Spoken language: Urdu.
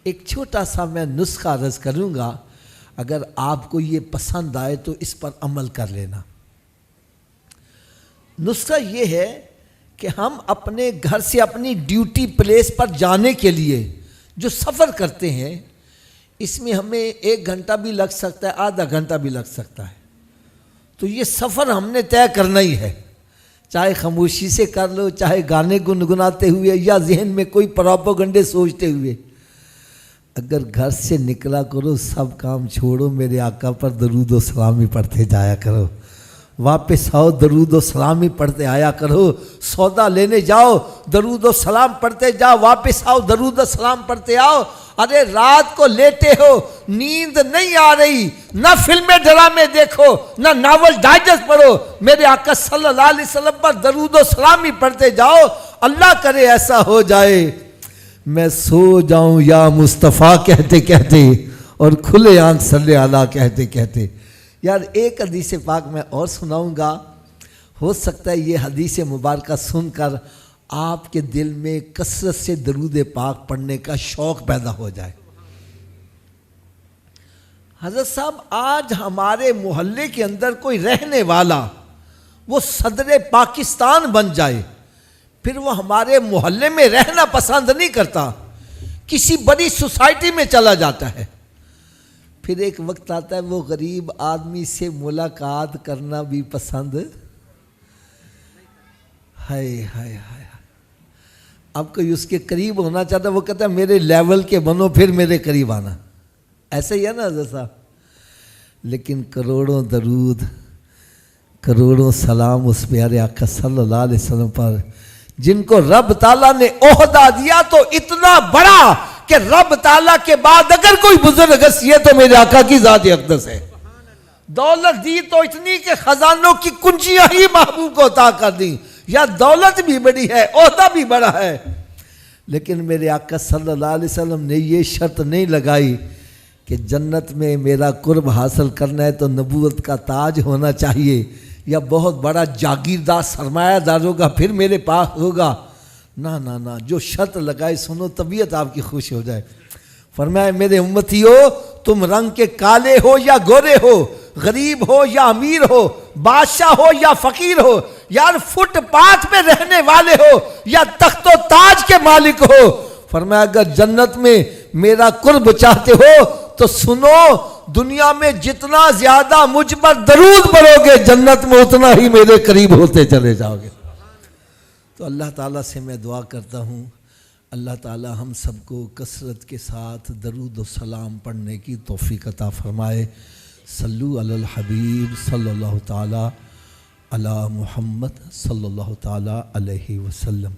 ایک چھوٹا سا میں نسخہ عرض کروں گا، اگر آپ کو یہ پسند آئے تو اس پر عمل کر لینا۔ نسخہ یہ ہے کہ ہم اپنے گھر سے اپنی ڈیوٹی پلیس پر جانے کے لیے جو سفر کرتے ہیں، اس میں ہمیں 1 گھنٹہ بھی لگ سکتا ہے، آدھا گھنٹہ بھی لگ سکتا ہے، تو یہ سفر ہم نے طے کرنا ہی ہے، چاہے خاموشی سے کر لو، چاہے گانے گنگناتے ہوئے یا ذہن میں کوئی پروپیگنڈے سوچتے ہوئے۔ اگر گھر سے نکلا کرو سب کام چھوڑو، میرے آقا پر درود و سلامی پڑھتے جایا کرو، واپس آؤ درود و سلامی پڑھتے آیا کرو، سودا لینے جاؤ درود و سلام پڑھتے جاؤ، واپس آؤ درود و سلام پڑھتے آؤ۔ ارے رات کو لیٹے ہو، نیند نہیں آ رہی، نہ فلمیں ڈرامے دیکھو، نہ ناول ڈائجسٹ پڑھو، میرے آقا صلی اللہ علیہ وسلم پر درود و سلامی پڑھتے جاؤ۔ اللہ کرے ایسا ہو جائے میں سو جاؤں یا مصطفیٰ کہتے کہتے اور کھلے آنکھ صلی اللہ کہتے کہتے۔ یار ایک حدیث پاک میں اور سناؤں گا، ہو سکتا ہے یہ حدیث مبارکہ سن کر آپ کے دل میں کثرت سے درود پاک پڑھنے کا شوق پیدا ہو جائے۔ حضرت صاحب آج ہمارے محلے کے اندر کوئی رہنے والا وہ صدر پاکستان بن جائے، پھر وہ ہمارے محلے میں رہنا پسند نہیں کرتا، کسی بڑی سوسائٹی میں چلا جاتا ہے، پھر ایک وقت آتا ہے وہ غریب آدمی سے ملاقات کرنا بھی پسند ہائے ہائے ہائے۔ اب کوئی اس کے قریب ہونا چاہتا ہے، وہ کہتا ہے میرے لیول کے بنو پھر میرے قریب آنا، ایسا ہی ہے نا حضرت صاحب۔ لیکن کروڑوں درود کروڑوں سلام اس پیارے آقا صلی اللہ علیہ وسلم پر، جن کو رب تعالیٰ نے عہدہ دیا تو اتنا بڑا کہ رب تعالیٰ کے بعد اگر کوئی بزرگ ہستی ہے تو میرے آقا کی ذات اقدس ہے۔ دولت دی تو اتنی کہ خزانوں کی کنجیاں ہی محبوب کو عطا کر دی، یا دولت بھی بڑی ہے، عہدہ بھی بڑا ہے، لیکن میرے آقا صلی اللہ علیہ وسلم نے یہ شرط نہیں لگائی کہ جنت میں میرا قرب حاصل کرنا ہے تو نبوت کا تاج ہونا چاہیے، یا بہت بڑا جاگیردار سرمایہ دار ہوگا پھر میرے پاس ہوگا۔ نہ نہ نہ، جو شرط لگائے سنو طبیعت آپ کی خوش ہو جائے۔ فرمایا میرے امتیو، تم رنگ کے کالے ہو یا گورے ہو، غریب ہو یا امیر ہو، بادشاہ ہو یا فقیر ہو، یار فٹ پاتھ پہ رہنے والے ہو یا تخت و تاج کے مالک ہو، فرمایا اگر جنت میں میرا قرب چاہتے ہو تو سنو، دنیا میں جتنا زیادہ مجھ پر درود پڑھو گے جنت میں اتنا ہی میرے قریب ہوتے چلے جاؤ گے۔ تو اللہ تعالیٰ سے میں دعا کرتا ہوں، اللہ تعالیٰ ہم سب کو کثرت کے ساتھ درود و سلام پڑھنے کی توفیق عطا فرمائے۔ صلو علی الحبیب صلی اللہ تعالیٰ علی محمد صلی اللہ تعالیٰ علیہ وسلم۔